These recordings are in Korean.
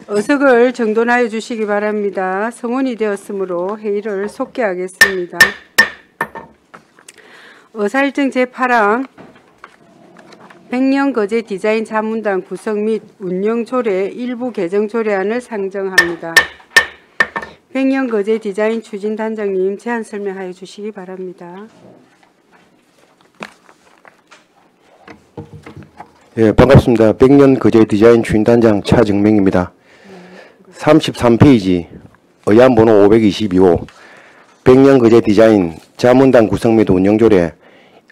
의석을 정돈하여 주시기 바랍니다. 성원이 되었으므로 회의를 속개하겠습니다. 의사일정 제8항 백년거제 디자인 자문단 구성 및 운영 조례 일부 개정 조례안을 상정합니다. 백년거제 디자인 추진단장님 제안 설명하여 주시기 바랍니다. 예, 반갑습니다. 백년거제 디자인 추진단장 차정명입니다. 33페이지 의안번호 522호 백년거제 디자인 자문단 구성 및 운영 조례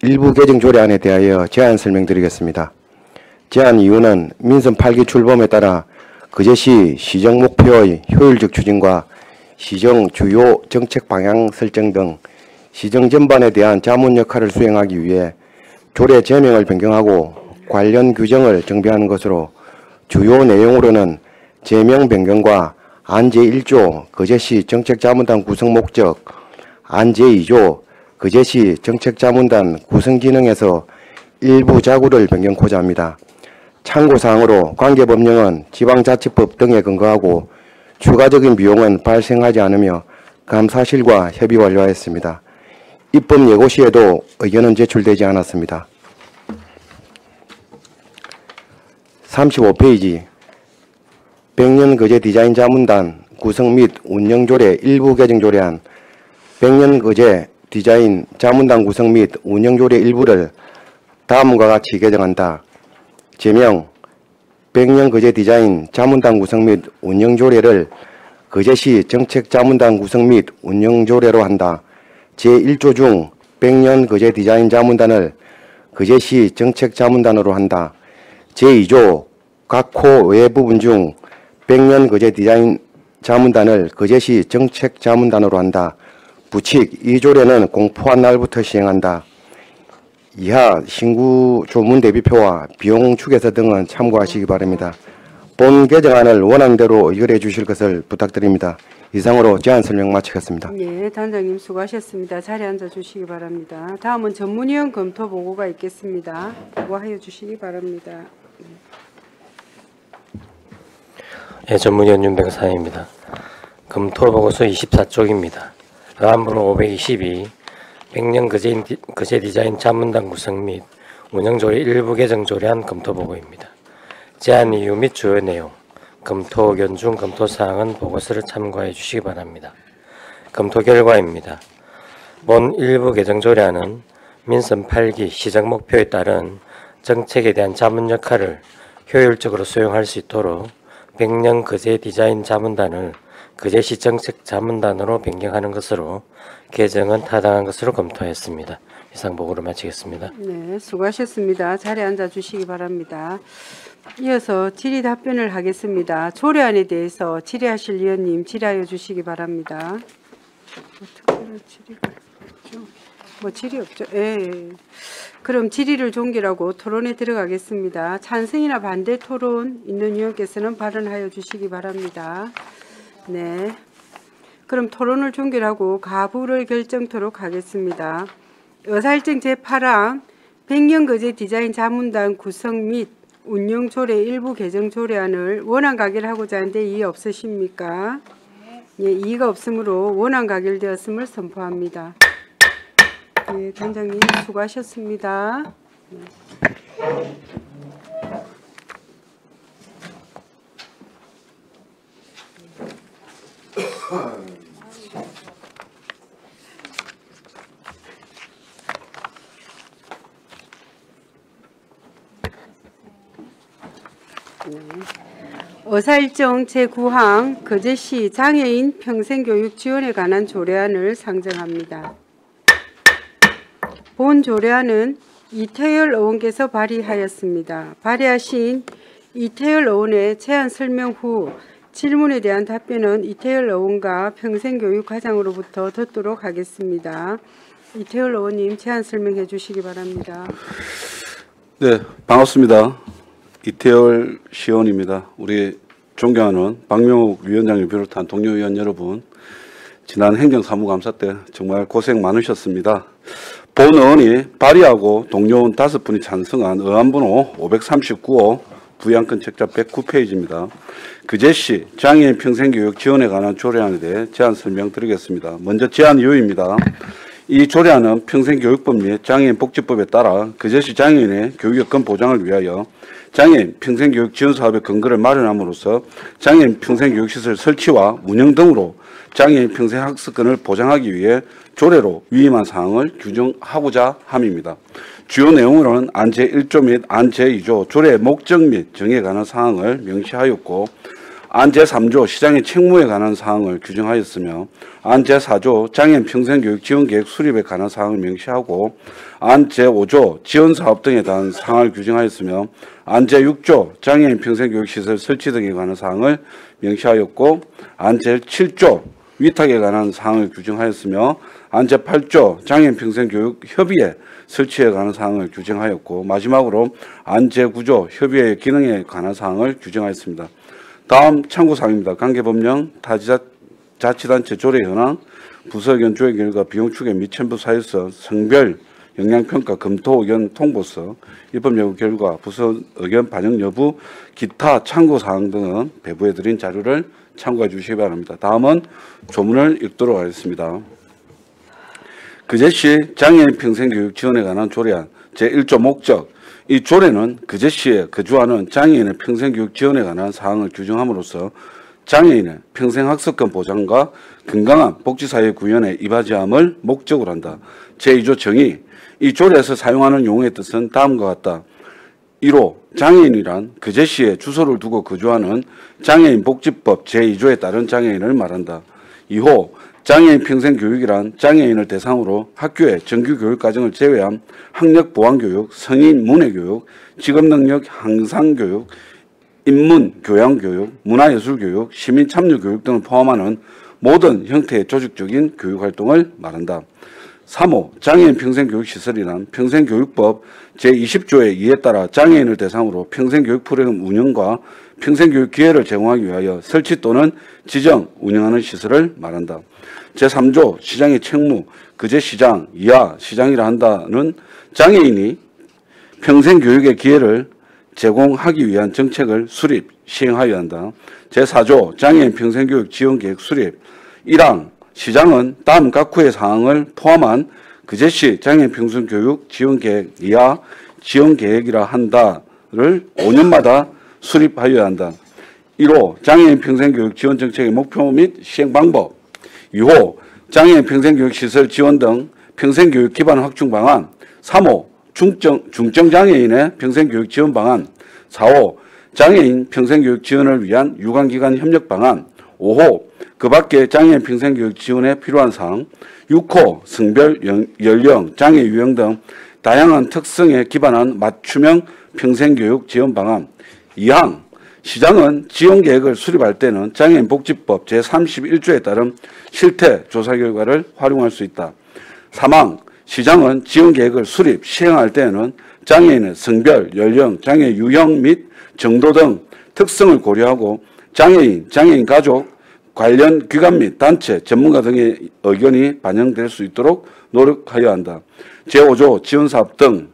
일부 개정 조례안에 대하여 제안 설명드리겠습니다. 제안 이유는 민선 8기 출범에 따라 거제시 시정 목표의 효율적 추진과 시정 주요 정책 방향 설정 등 시정 전반에 대한 자문 역할을 수행하기 위해 조례 제명을 변경하고 관련 규정을 정비하는 것으로 주요 내용으로는 제명 변경과 안 제1조 거제시 정책자문단 구성 목적, 안 제2조 거제시 정책자문단 구성 기능에서 일부 자구를 변경코자 합니다. 참고사항으로 관계법령은 지방자치법 등에 근거하고 추가적인 비용은 발생하지 않으며 감사실과 협의 완료하였습니다. 입법 예고 시에도 의견은 제출되지 않았습니다. 35페이지 백년거제 디자인 자문단 구성 및 운영 조례 일부 개정 조례안 백년거제 디자인 자문단 구성 및 운영 조례 일부를 다음과 같이 개정한다. 제명 백년거제 디자인 자문단 구성 및 운영 조례를 거제시 정책 자문단 구성 및 운영 조례로 한다. 제1조 중 백년거제 디자인 자문단을 거제시 정책 자문단으로 한다. 제2조 각 호 외 부분 중 백년거제 디자인 자문단을 거제시 정책 자문단으로 한다. 부칙 이 조례는 공포한 날부터 시행한다. 이하 신구 조문 대비표와 비용 축에서 등은 참고하시기 바랍니다. 본 개정안을 원안대로 의결해 주실 것을 부탁드립니다. 이상으로 제안 설명 마치겠습니다. 네, 단장님 수고하셨습니다. 자리에 앉아 주시기 바랍니다. 다음은 전문위원 검토 보고가 있겠습니다. 보고하여 주시기 바랍니다. 예, 전문위원 윤병사입니다. 검토 보고서 24쪽입니다. 의안번호 522 백년거제 디자인 자문단 구성 및 운영조례 일부 개정 조례안 검토 보고입니다. 제안 이유 및 주요 내용, 검토 의견 중 검토사항은 보고서를 참고해 주시기 바랍니다. 검토 결과입니다. 본 일부 개정 조례안은 민선 8기 시정 목표에 따른 정책에 대한 자문 역할을 효율적으로 수행할 수 있도록 백년거제 디자인 자문단을 거제시 정책 자문단으로 변경하는 것으로 개정은 타당한 것으로 검토했습니다. 이상 보고를 마치겠습니다. 네, 수고하셨습니다. 자리에 앉아 주시기 바랍니다. 이어서 질의 답변을 하겠습니다. 조례안에 대해서 질의하실 위원님 질의하여 주시기 바랍니다. 특별한 질의가 없죠? 뭐 질의 없죠? 예. 그럼 질의를 종결하고 토론에 들어가겠습니다. 찬성이나 반대 토론 있는 위원께서는 발언하여 주시기 바랍니다. 네. 그럼 토론을 종결하고 가부를 결정토록 하겠습니다. 의사일정 제8항 백년거제 디자인 자문단 구성 및 운영 조례 일부 개정 조례안을 원안 가결하고자 하는데 이의 없으십니까? 예, 이의가 없으므로 원안 가결되었음을 선포합니다. 예, 단장님 수고하셨습니다. 네. 의사일정 제9항 거제시 장애인 평생교육 지원에 관한 조례안을 상정합니다. 본 조례안은 이태열 의원께서 발의하였습니다. 발의하신 이태열 의원의 제안 설명 후 질문에 대한 답변은 이태열 의원과 평생교육과장으로부터 듣도록 하겠습니다. 이태열 의원님 제안 설명해 주시기 바랍니다. 네, 반갑습니다. 이태열 시의원입니다. 우리 존경하는 박명욱 위원장을 비롯한 동료 위원 여러분, 지난 행정사무감사 때 정말 고생 많으셨습니다. 본 의원이 발의하고 동료원 5분이 찬성한 의안번호 539호 부양권 책자 109페이지입니다. 그제시 장애인 평생교육 지원에 관한 조례안에 대해 제안 설명드리겠습니다. 먼저 제안 이유입니다. 이 조례안은 평생교육법 및 장애인 복지법에 따라 그제시 장애인의 교육 여건 보장을 위하여 장애인 평생교육 지원 사업의 근거를 마련함으로써 장애인 평생교육시설 설치와 운영 등으로 장애인 평생학습권을 보장하기 위해 조례로 위임한 사항을 규정하고자 함입니다. 주요 내용으로는 안 제1조 및 안 제2조 조례의 목적 및 정의에 관한 사항을 명시하였고 안 제3조 시장의 책무에 관한 사항을 규정하였으며 안 제4조 장애인 평생교육 지원계획 수립에 관한 사항을 명시하고 안 제5조 지원사업 등에 대한 사항을 규정하였으며 안 제6조 장애인 평생교육시설 설치 등에 관한 사항을 명시하였고 안 제7조 위탁에 관한 사항을 규정하였으며 안 제8조 장애인 평생교육 협의회 설치에 관한 사항을 규정하였고 마지막으로 안 제9조 협의회 기능에 관한 사항을 규정하였습니다. 다음 참고사항입니다. 관계법령 자치단체 조례 현황 부서 의견 조회 결과 비용 추계 및 첨부 사유서 성별 영향평가 검토 의견 통보서 입법 여부 결과 부서 의견 반영 여부 기타 참고사항 등은 배부해드린 자료를 참고해 주시기 바랍니다. 다음은 조문을 읽도록 하겠습니다. 그제시 장애인 평생교육 지원에 관한 조례안 제1조 목적 이 조례는 그제시에 거주하는 장애인의 평생교육 지원에 관한 사항을 규정함으로써 장애인의 평생학습권 보장과 건강한 복지사회 구현에 이바지함을 목적으로 한다. 제2조 정의 이 조례에서 사용하는 용어의 뜻은 다음과 같다. 1호 장애인이란 그제시에 주소를 두고 거주하는 장애인 복지법 제2조에 따른 장애인을 말한다. 2호 장애인 평생교육이란 장애인을 대상으로 학교의 정규교육과정을 제외한 학력보완교육, 성인 문해교육, 직업능력 향상교육, 인문교양교육, 문화예술교육, 시민참여교육 등을 포함하는 모든 형태의 조직적인 교육활동을 말한다. 3호 장애인 평생교육시설이란 평생교육법 제20조의 이에 따라 장애인을 대상으로 평생교육 프로그램 운영과 평생교육 기회를 제공하기 위하여 설치 또는 지정, 운영하는 시설을 말한다. 제3조 시장의 책무, 그제시장, 이하 시장이라 한다는 장애인이 평생교육의 기회를 제공하기 위한 정책을 수립, 시행하여야 한다. 제4조 장애인 평생교육 지원계획 수립 1항 시장은 다음 각후의 사항을 포함한 그제시 장애인 평생교육 지원계획 이하 지원계획이라 한다를 5년마다 수립하여야 한다. 1호 장애인 평생교육 지원 정책의 목표 및 시행 방법 2호 장애인 평생교육 시설 지원 등 평생교육 기반 확충 방안 3호 중증장애인의 평생교육 지원 방안 4호 장애인 평생교육 지원을 위한 유관기관 협력 방안 5호 그 밖에 장애인 평생교육 지원에 필요한 사항 6호 성별, 연령, 장애 유형 등 다양한 특성에 기반한 맞춤형 평생교육 지원 방안 2항 시장은 지원계획을 수립할 때는 장애인복지법 제31조에 따른 실태 조사 결과를 활용할 수 있다. 3항 시장은 지원계획을 수립, 시행할 때에는 장애인의 성별, 연령, 장애 유형 및 정도 등 특성을 고려하고 장애인 가족, 관련 기관 및 단체, 전문가 등의 의견이 반영될 수 있도록 노력하여야 한다. 제5조 지원사업 등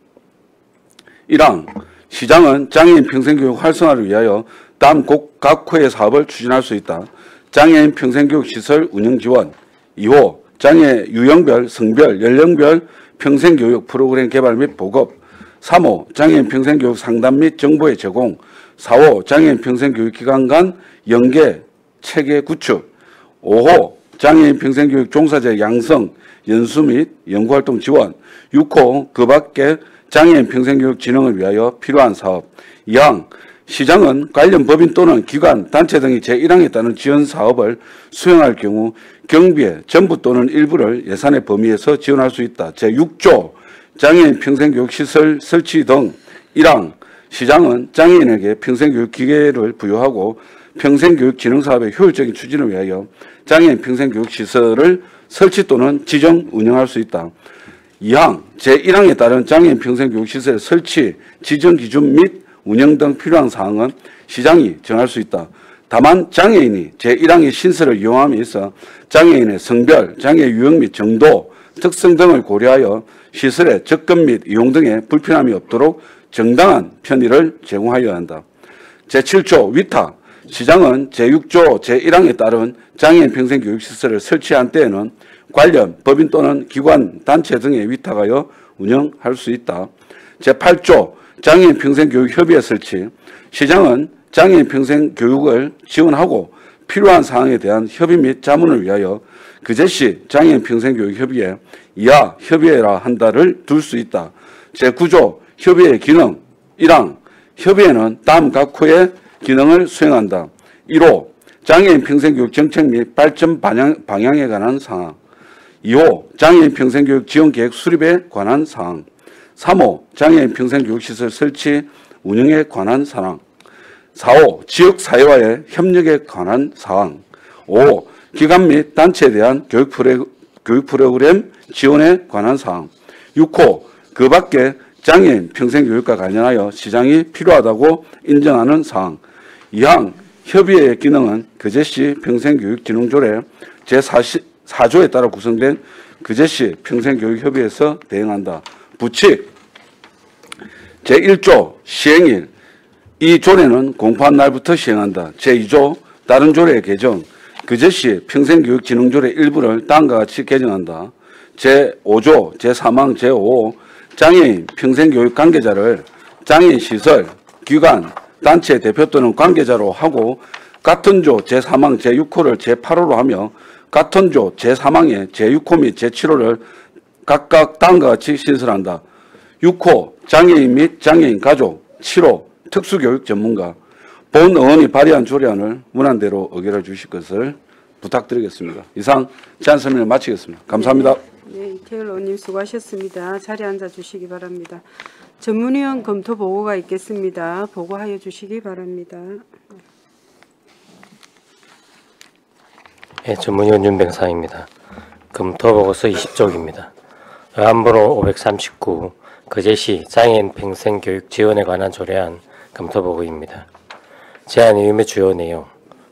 1항 시장은 장애인 평생교육 활성화를 위하여 다음 각호의 사업을 추진할 수 있다. 장애인 평생교육 시설 운영 지원 2호 장애 유형별, 성별, 연령별 평생교육 프로그램 개발 및 보급 3호 장애인 평생교육 상담 및 정보의 제공 4호 장애인 평생교육 기관 간 연계 체계 구축 5호 장애인 평생교육 종사자 양성, 연수 및 연구활동 지원 6호 그 밖에 장애인 평생교육 진흥을 위하여 필요한 사업 2항 시장은 관련 법인 또는 기관, 단체 등이 제1항에 따른 지원 사업을 수행할 경우 경비의 전부 또는 일부를 예산의 범위에서 지원할 수 있다. 제6조 장애인 평생교육 시설 설치 등 1항 시장은 장애인에게 평생교육 기회를 부여하고 평생교육 진흥 사업의 효율적인 추진을 위하여 장애인 평생교육 시설을 설치 또는 지정, 운영할 수 있다. 2항 제1항에 따른 장애인 평생교육 시설 설치, 지정 기준 및 운영 등 필요한 사항은 시장이 정할 수 있다. 다만 장애인이 제1항의 신설을 이용함에 있어 장애인의 성별, 장애 유형 및 정도, 특성 등을 고려하여 시설의 접근 및 이용 등에 불편함이 없도록 정당한 편의를 제공하여야 한다. 제7조 위탁. 시장은 제6조 제1항에 따른 장애인 평생교육시설을 설치한 때에는 관련 법인 또는 기관, 단체 등에 위탁하여 운영할 수 있다. 제8조 장애인 평생교육협의회 설치. 시장은 장애인 평생교육을 지원하고 필요한 사항에 대한 협의 및 자문을 위하여 그제시 장애인 평생교육협의회 이하 협의회라 한다를 둘 수 있다. 제9조 협의회 기능 1항 협의회는 다음 각 호의 기능을 수행한다. 1호 장애인 평생교육 정책 및 발전 방향에 관한 사항. 2호 장애인 평생교육 지원계획 수립에 관한 사항. 3호 장애인 평생교육시설 설치 운영에 관한 사항. 4호 지역사회와의 협력에 관한 사항. 5호 기관 및 단체에 대한 교육 프로그램 지원에 관한 사항. 6호 그 밖에 장애인 평생교육과 관련하여 시장이 필요하다고 인정하는 사항. 2항 협의회의 기능은 그제시 평생교육진흥조례 제4조에 따라 구성된 그제시 평생교육협의회에서 대행한다. 부칙 제1조 시행일. 이 조례는 공포한 날부터 시행한다. 제2조 다른 조례의 개정. 그제시 평생교육진흥조례 일부를 다음과 같이 개정한다. 제5조 제3항 제5호 장애인 평생교육 관계자를 장애인 시설, 기관, 단체 대표 또는 관계자로 하고 같은 조 제3항 제6호를 제8호로 하며 같은 조 제3항의 제6호 및 제7호를 각각 다음과 같이 신설한다. 6호 장애인 및 장애인 가족. 7호 특수교육 전문가. 본 의원이 발의한 조례안을 문안대로 의결해 주실 것을 부탁드리겠습니다. 이상 제안 설명을 마치겠습니다. 감사합니다. 네, 이태열 의원님 수고하셨습니다. 자리에 앉아 주시기 바랍니다. 전문위원 검토 보고가 있겠습니다. 보고하여 주시기 바랍니다. 예, 전문위원 윤병상입니다. 검토 보고서 20쪽입니다. 의안번호 539 그제시 장애인 평생교육 지원에 관한 조례안 검토 보고입니다. 제안 의원의 주요 내용,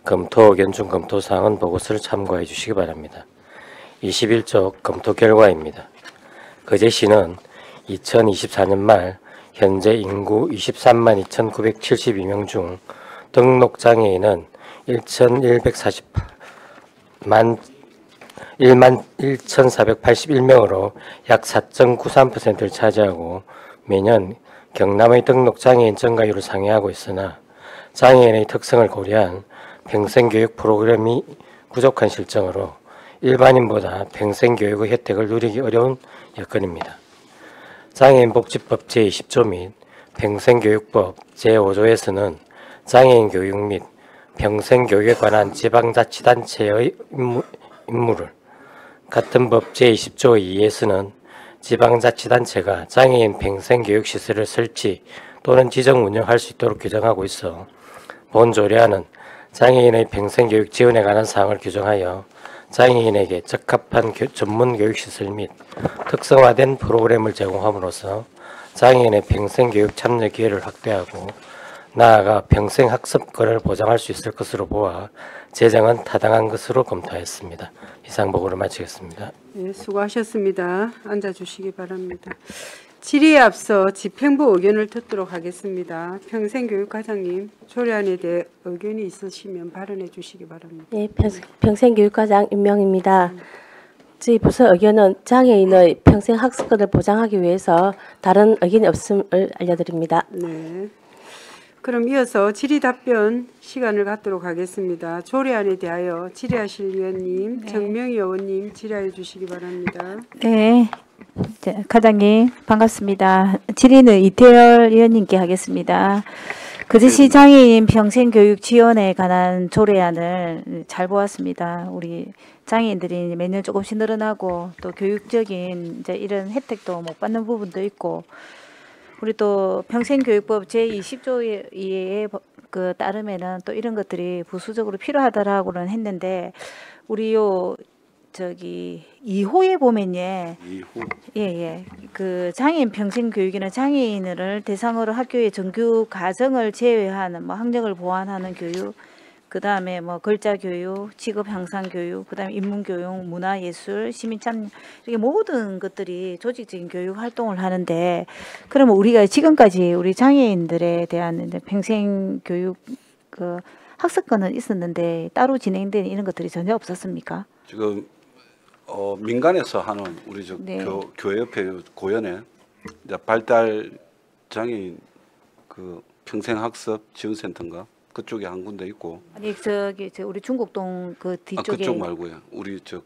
검토 의견 중 검토 사항은 보고서를 참고해 주시기 바랍니다. 21쪽 검토 결과입니다. 그제시는 2024년 말 현재 인구 23만 2,972명 중 등록 장애인은 1,148만 11,481명으로 약 4.93%를 차지하고 매년 경남의 등록 장애인 증가율을 상회하고 있으나 장애인의 특성을 고려한 평생교육 프로그램이 부족한 실정으로 일반인보다 평생교육의 혜택을 누리기 어려운 여건입니다. 장애인복지법 제20조 및 평생교육법 제5조에서는 장애인 교육 및 평생교육에 관한 지방자치단체의 임무를, 같은 법 제20조 2에서는 지방자치단체가 장애인 평생교육시설을 설치 또는 지정 운영할 수 있도록 규정하고 있어 본 조례안은 장애인의 평생교육 지원에 관한 사항을 규정하여 장애인에게 적합한 전문교육시설 및 특성화된 프로그램을 제공함으로써 장애인의 평생교육 참여 기회를 확대하고 나아가 평생학습권을 보장할 수 있을 것으로 보아 제정은 타당한 것으로 검토하였습니다. 이상 보고를 마치겠습니다. 네, 수고하셨습니다. 앉아주시기 바랍니다. 질의에 앞서 집행부 의견을 듣도록 하겠습니다. 평생교육과장님, 조례안에 대해 의견이 있으시면 발언해 주시기 바랍니다. 네, 평생교육과장 임명입니다. 저희 부서 의견은 장애인의 평생학습권을 보장하기 위해서 다른 의견이 없음을 알려드립니다. 네. 그럼 이어서 질의 답변 시간을 갖도록 하겠습니다. 조례안에 대하여 질의하실 위원님, 정명희 의원님 질의해 주시기 바랍니다. 네, 과장님 반갑습니다. 질의는 이태열 의원님께 하겠습니다. 그제시 장애인 평생교육 지원에 관한 조례안을 잘 보았습니다. 우리 장애인들이 매년 조금씩 늘어나고 또 교육적인 이제 이런 혜택도 못 받는 부분도 있고, 우리 또 평생교육법 제20조에 그 따르면은 또 이런 것들이 부수적으로 필요하다라고는 했는데, 우리 저기 2호에 보면요. 2호. 예. 그 장애인 평생교육에는 장애인을 대상으로 학교의 정규 과정을 제외하는 뭐 학력을 보완하는 교육, 그다음에 뭐 글자 교육, 직업 향상 교육, 그다음에 인문 교육, 문화 예술, 시민 참여 이렇게 모든 것들이 조직적인 교육 활동을 하는데 그러면 우리가 지금까지 우리 장애인들에 대한 이제 평생 교육 그 학습권은 있었는데 따로 진행된 이런 것들이 전혀 없었습니까? 지금 민간에서 하는 우리 저 네. 교회협회 고연에 이제 발달 장애인 그 평생학습 지원센터인가 그쪽에 한 군데 있고 아니 저기 저 우리 중국동 그 뒤쪽에 그쪽 말고요. 우리 저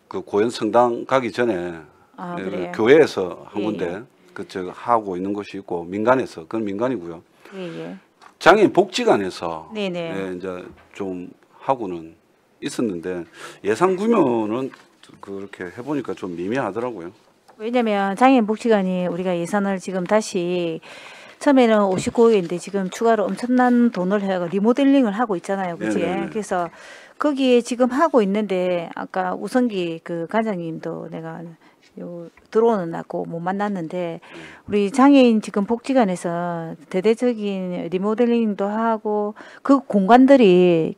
그 고연 성당 가기 전에 아, 예, 그래요? 교회에서 한 예, 군데 그저 하고 있는 곳이 있고 민간에서 그건 민간이고요. 예. 장애인 복지관에서 네네. 예, 이제 좀 하고는 있었는데 예산 구면은 그렇게 해보니까 좀 미미하더라고요. 왜냐면 장애인 복지관이 우리가 예산을 지금 다시 처음에는 59억인데 지금 추가로 엄청난 돈을 해가 리모델링을 하고 있잖아요. 그치? 네네네. 그래서 거기에 지금 하고 있는데 아까 우성기 그 관장님도 내가 요 들어오는 낳고 못 만났는데 우리 장애인 지금 복지관에서 대대적인 리모델링도 하고 그 공간들이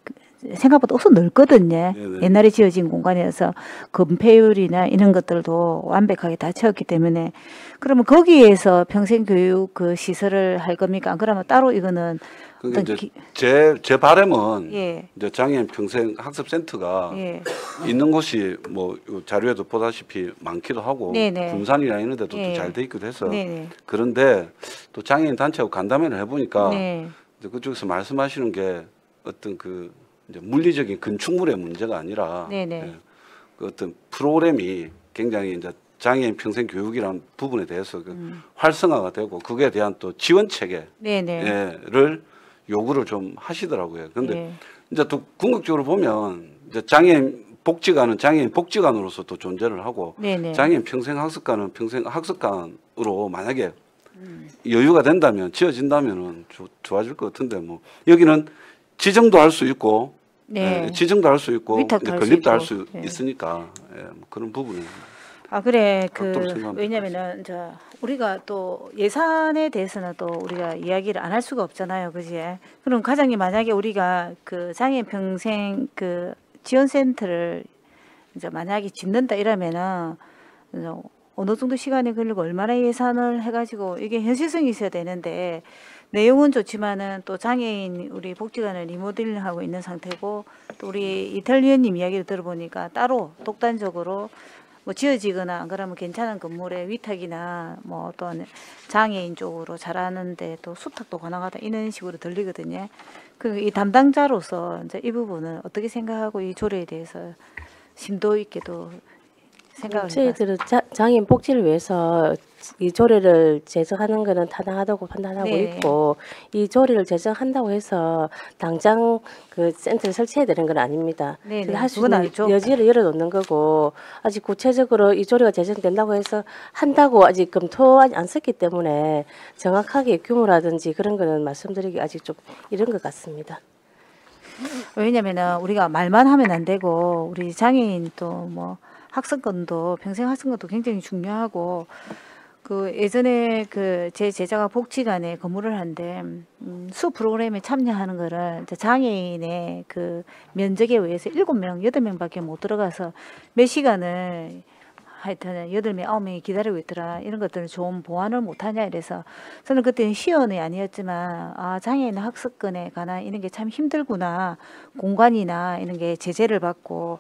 생각보다 엄청 넓거든요. 네네. 옛날에 지어진 공간이어서 건폐율이나 이런 것들도 완벽하게 다 채웠기 때문에 그러면 거기에서 평생교육 그 시설을 할 겁니까? 안 그러면 따로 이거는 그러니까 어떤 이제 제 바람은 예. 이제 장애인 평생 학습센터가 예. 있는 곳이 뭐요 자료에도 보다시피 많기도 하고 네네. 군산이나 이런 데도 예. 잘 돼 있기도 해서 네네. 그런데 또 장애인 단체하고 간담회를 해보니까 네. 이제 그쪽에서 말씀하시는 게 어떤 그 이제 물리적인 건축물의 문제가 아니라 네네. 예, 그 어떤 프로그램이 굉장히 이제 장애인 평생 교육이라는 부분에 대해서 그 활성화가 되고 그거에 대한 또 지원 네네. 체계를 요구를 좀 하시더라고요. 근데 예. 이제 또 궁극적으로 보면 이제 장애인 복지관은 장애인 복지관으로서 또 존재를 하고 네네. 장애인 평생 학습관은 평생 학습관으로 만약에 여유가 된다면 지어진다면은 좋아질 것 같은데 뭐 여기는 지정도 할 수 있고 네. 예, 지정도 할 수 있고 위탁도 이제 할수 건립도 할 있고. 수 예. 있으니까 예, 뭐 그런 부분은 아 그래 각도로 생각하면 왜냐면은 저 우리가 또 예산에 대해서는 또 우리가 이야기를 안 할 수가 없잖아요, 그지? 그럼 과장님 만약에 우리가 그 장애인 평생 그 지원센터를 이제 만약에 짓는다 이러면은 이제 어느 정도 시간이 걸리고 얼마나 예산을 해가지고 이게 현실성이 있어야 되는데 내용은 좋지만은 또 장애인 우리 복지관을 리모델링하고 있는 상태고 또 우리 이태일 위원님 이야기를 들어보니까 따로 독단적으로 뭐 지어지거나 안 그러면 괜찮은 건물의 위탁이나 뭐 어떤 장애인 쪽으로 잘하는데 또 수탁도 가능하다 이런 식으로 들리거든요. 그 이 담당자로서 이제 이 부분은 어떻게 생각하고 이 조례에 대해서 심도 있게도 생각을 해봤어요. 저희들은 장애인 복지를 위해서 이 조례를 제정하는 것은 타당하다고 판단하고 네. 있고 이 조례를 제정한다고 해서 당장 그 센터를 설치해야 되는 건 아닙니다. 네, 네. 할 수 그건 있는 알죠. 여지를 열어놓는 거고 아직 구체적으로 이 조례가 제정된다고 해서 한다고 아직 검토하지 않았기 때문에 정확하게 규모라든지 그런 거는 말씀드리기 아직 좀 이른 것 같습니다. 왜냐면은 우리가 말만 하면 안 되고 우리 장애인 또 뭐 학습권도 평생 학습권도 굉장히 중요하고 그 예전에 그 제 제자가 복지관에 근무를 하는데 수 프로그램에 참여하는 거를 이제 장애인의 그 면적에 의해서 7명, 8명밖에 못 들어가서 몇 시간을 하여튼 8명, 9명이 기다리고 있더라. 이런 것들을 좀 보완을 못하냐 이래서 저는 그때는 시연이 아니었지만 아 장애인 학습권에 관한 이런 게 참 힘들구나. 공간이나 이런 게 제재를 받고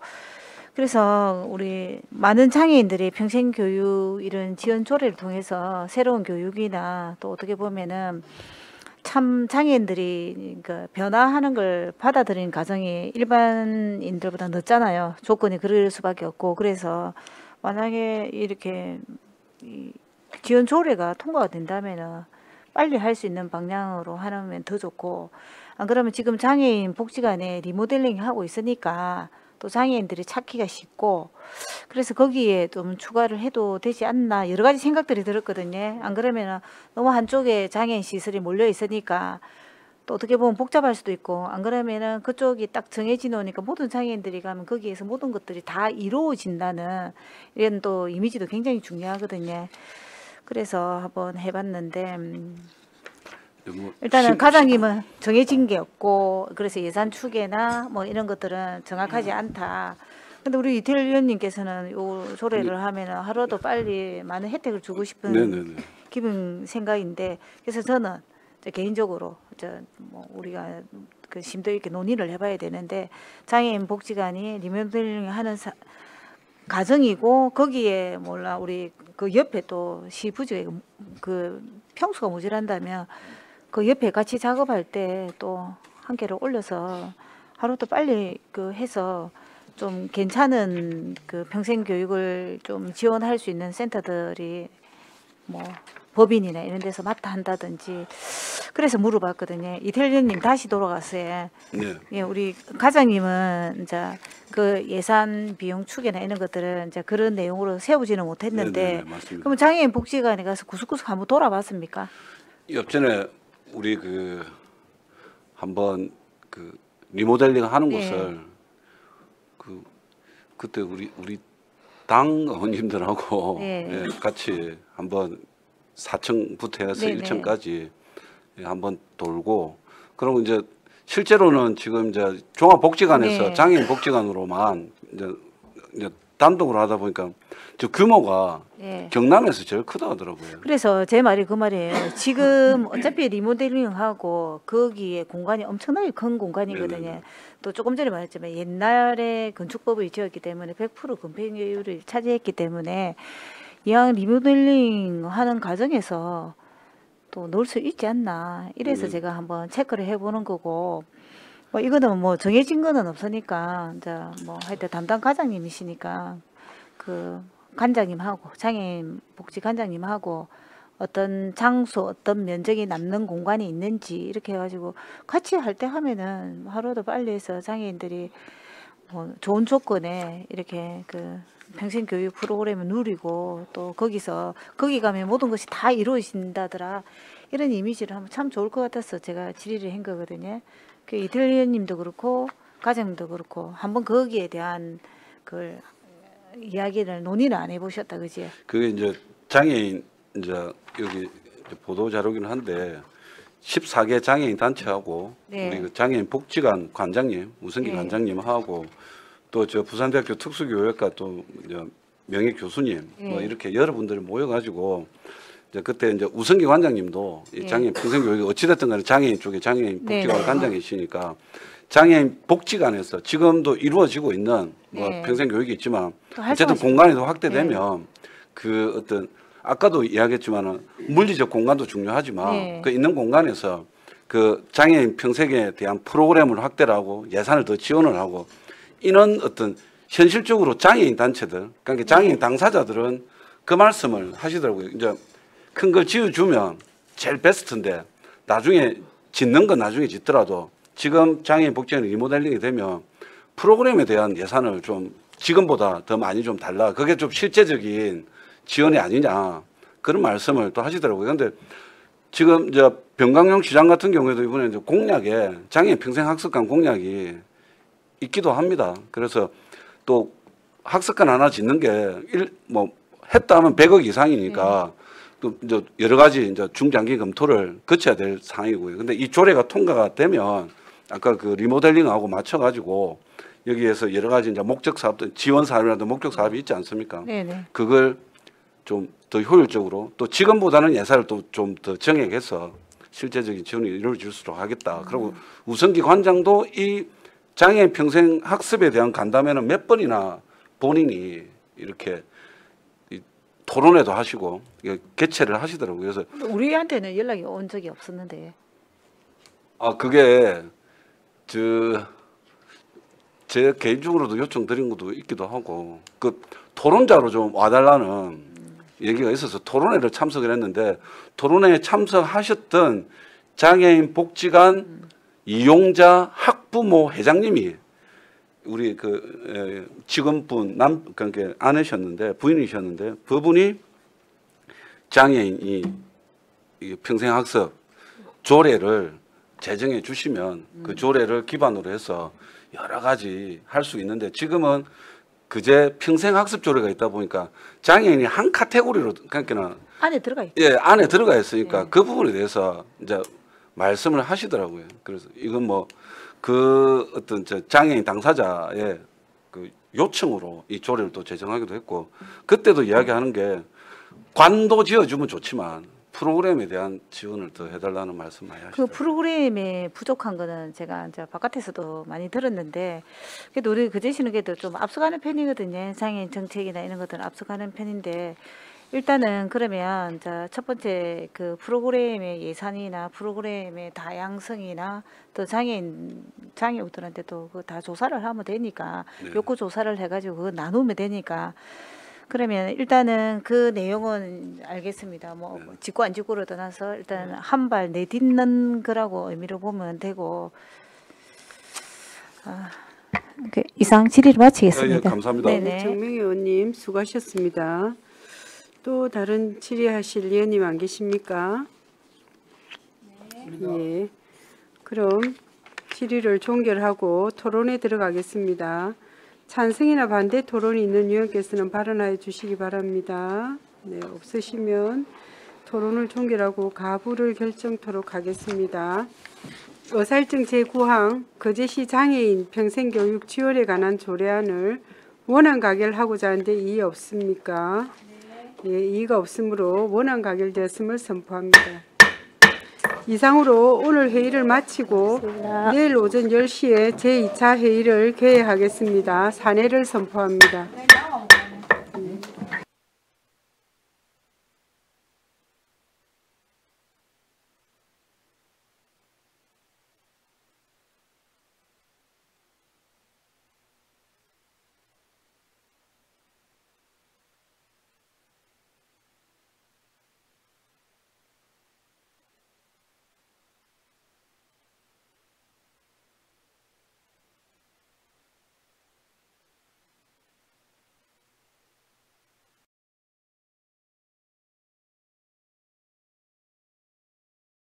그래서 우리 많은 장애인들이 평생 교육 이런 지원 조례를 통해서 새로운 교육이나 또 어떻게 보면은 참 장애인들이 그 변화하는 걸 받아들이는 과정이 일반인들보다 늦잖아요. 조건이 그럴 수밖에 없고 그래서 만약에 이렇게 이 지원 조례가 통과가 된다면은 빨리 할 수 있는 방향으로 하면 더 좋고 안 그러면 지금 장애인 복지관에 리모델링 하고 있으니까 또 장애인들이 찾기가 쉽고 그래서 거기에 좀 추가를 해도 되지 않나 여러 가지 생각들이 들었거든요. 안 그러면 너무 한쪽에 장애인 시설이 몰려 있으니까 또 어떻게 보면 복잡할 수도 있고 안 그러면은 그쪽이 딱 정해져 놓으니까 모든 장애인들이 가면 거기에서 모든 것들이 다 이루어진다는 이런 또 이미지도 굉장히 중요하거든요. 그래서 한번 해봤는데 뭐 일단은 과장님은 정해진 게 없고 그래서 예산 추계나 뭐 이런 것들은 정확하지 않다. 근데 우리 이태일 위원님께서는 요 조례를 하면은 하루라도 빨리 많은 혜택을 주고 싶은 네네네. 기본 생각인데 그래서 저는 이제 개인적으로 뭐 우리가 그 심도 있게 논의를 해봐야 되는데 장애인 복지관이 리모델링 하는 가정이고 거기에 몰라 우리 그 옆에 또 시부지에 그 평수가 모자란다면 그 옆에 같이 작업할 때 또 한 개를 올려서 하루도 빨리 그 해서 좀 괜찮은 그 평생 교육을 좀 지원할 수 있는 센터들이 뭐 법인이나 이런 데서 맡아 한다든지 그래서 물어봤거든요. 이태일님 다시 돌아가서요. 네. 예, 우리 과장님은 이제 그 예산 비용 추계나 이런 것들은 이제 그런 내용으로 세우지는 못했는데 네네, 맞습니다. 그럼 장애인 복지관에 가서 구석구석 한번 돌아봤습니까? 옆전에 우리 그 한번 그 리모델링 하는 네. 곳을 그때 우리 당 의원님들하고 네. 예, 같이 한번 4층부터 해서 네네. 1층까지 한번 돌고 그리고 이제 실제로는 지금 이제 종합복지관에서 네. 장애인 복지관으로만 이제 단독으로 하다 보니까 저 규모가 예. 경남에서 제일 크다 하더라고요. 그래서 제 말이 그 말이에요. 지금 어차피 리모델링하고 거기에 공간이 엄청나게 큰 공간이거든요. 네네네. 또 조금 전에 말했지만 옛날에 건축법을 지었기 때문에 100% 건폐율을 차지했기 때문에 이왕 리모델링 하는 과정에서 또 넣을 수 있지 않나. 이래서 제가 한번 체크를 해보는 거고 뭐 이거는 뭐 정해진 거는 없으니까 이제 뭐 하여튼 담당 과장님이시니까 그 관장님하고 장애인 복지 관장님하고 어떤 장소 어떤 면적이 남는 공간이 있는지 이렇게 해가지고 같이 할 때 하면은 하루도 빨리 해서 장애인들이 뭐 좋은 조건에 이렇게 그 평생 교육 프로그램을 누리고 또 거기서 거기 가면 모든 것이 다 이루어진다더라 이런 이미지를 하면 참 좋을 것 같아서 제가 질의를 한 거거든요. 그 이태일 의원님도 그렇고 과장님도 그렇고 한번 거기에 대한 그 이야기를 논의를 안 해보셨다 그지? 그게 이제 장애인 이제 여기 이제 보도 자료긴 한데 14개 장애인 단체하고 네. 우리 그 장애인 복지관 관장님 우승기 네. 관장님하고 또 저 부산대학교 특수교육과 또 이제 명예 교수님 뭐 네. 이렇게 여러분들이 모여가지고 이제 그때 이제 우승기 관장님도 이 네. 장애인 평생교육 어찌됐든 간에 장애인 쪽에 장애인 복지관 네. 관장이시니까 장애인 복지관에서 지금도 이루어지고 있는 뭐 네. 평생교육이 있지만 또 어쨌든 활성화시키고. 공간이 더 확대되면 그 어떤 아까도 이야기했지만은 물리적 공간도 중요하지만 네. 그 있는 공간에서 그 장애인 평생에 대한 프로그램을 확대를 하고 예산을 더 지원을 하고 이런 어떤 현실적으로 장애인 단체들 그러니까 장애인 당사자들은 그 말씀을 하시더라고요. 이제 큰 걸 지어주면 제일 베스트인데 나중에 짓는 건 나중에 짓더라도 지금 장애인 복지관이 리모델링이 되면 프로그램에 대한 예산을 좀 지금보다 더 많이 좀 달라. 그게 좀 실제적인 지원이 아니냐. 그런 말씀을 또 하시더라고요. 그런데 지금 이제 병강용 시장 같은 경우에도 이번에 이제 공약에 장애인 평생학습관 공약이 있기도 합니다. 그래서 또 학습관 하나 짓는 게 뭐 했다 하면 100억 이상이니까 또 이제 여러 가지 이제 중장기 검토를 거쳐야 될 상황이고요. 근데 이 조례가 통과가 되면 아까 그 리모델링하고 맞춰가지고 여기에서 여러 가지 이제 목적 사업들 지원 사업이라도 목적 사업이 있지 않습니까? 네네. 그걸 좀 더 효율적으로 또 지금보다는 예산을 또 좀 더 정액해서 실제적인 지원이 이루어질 수 있도록 하겠다. 그리고 우성기 관장도 이 장애인 평생 학습에 대한 간담회는 몇 번이나 본인이 이렇게 이 토론회도 하시고 개최를 하시더라고요. 그래서 우리한테는 연락이 온 적이 없었는데. 아 그게 제 개인적으로도 요청드린 것도 있기도 하고 그 토론자로 좀 와달라는 얘기가 있어서 토론회를 참석을 했는데 토론회에 참석하셨던 장애인 복지관 이용자 학부모 회장님이 우리 그 직원분 그러니까 아내셨는데 부인이셨는데 그분이 장애인이 이 평생학습 조례를 제정해 주시면 그 조례를 기반으로 해서 여러 가지 할 수 있는데 지금은 그제 평생학습 조례가 있다 보니까 장애인이 한 카테고리로 그러니까 안에 들어가 있죠. 예 안에 들어가 있으니까 네. 그 부분에 대해서 이제 말씀을 하시더라고요. 그래서 이건 뭐 그 어떤 저 장애인 당사자의 그 요청으로 이 조례를 또 제정하기도 했고, 그때도 이야기하는 게 관도 지어주면 좋지만 프로그램에 대한 지원을 더 해달라는 말씀 많이 그 하시더라고요. 프로그램에 부족한 거는 제가 이제 바깥에서도 많이 들었는데, 그래도 우리 그제시는 게도 좀 앞서가는 편이거든요. 장애인 정책이나 이런 것들은 앞서가는 편인데, 일단은 그러면 이제 첫 번째 그 프로그램의 예산이나 프로그램의 다양성이나 또 장애우들한테도 그 다 조사를 하면 되니까, 네. 욕구 조사를 해가지고 그거 나누면 되니까. 그러면 일단은 그 내용은 알겠습니다. 뭐 짓고 안 짓고를 떠나서 일단 한 발 내딛는 거라고 의미로 보면 되고. 이상 질의를 마치겠습니다. 예, 감사합니다. 네네. 정명 의원님 수고하셨습니다. 또 다른 질의하실 의원님 안 계십니까? 예. 그럼 질의를 종결하고 토론에 들어가겠습니다. 찬성이나 반대 토론이 있는 의원께서는 발언하여 주시기 바랍니다. 네, 없으시면 토론을 종결하고 가부를 결정토록 하겠습니다. 의사일정 제9항 거제시 장애인 평생교육 지원에 관한 조례안을 원안 가결하고자 하는데 이의 없습니까? 예, 이의가 없으므로 원안 가결되었음을 선포합니다. 이상으로 오늘 회의를 마치고 내일 오전 10시에 제2차 회의를 개회하겠습니다. 산회를 선포합니다.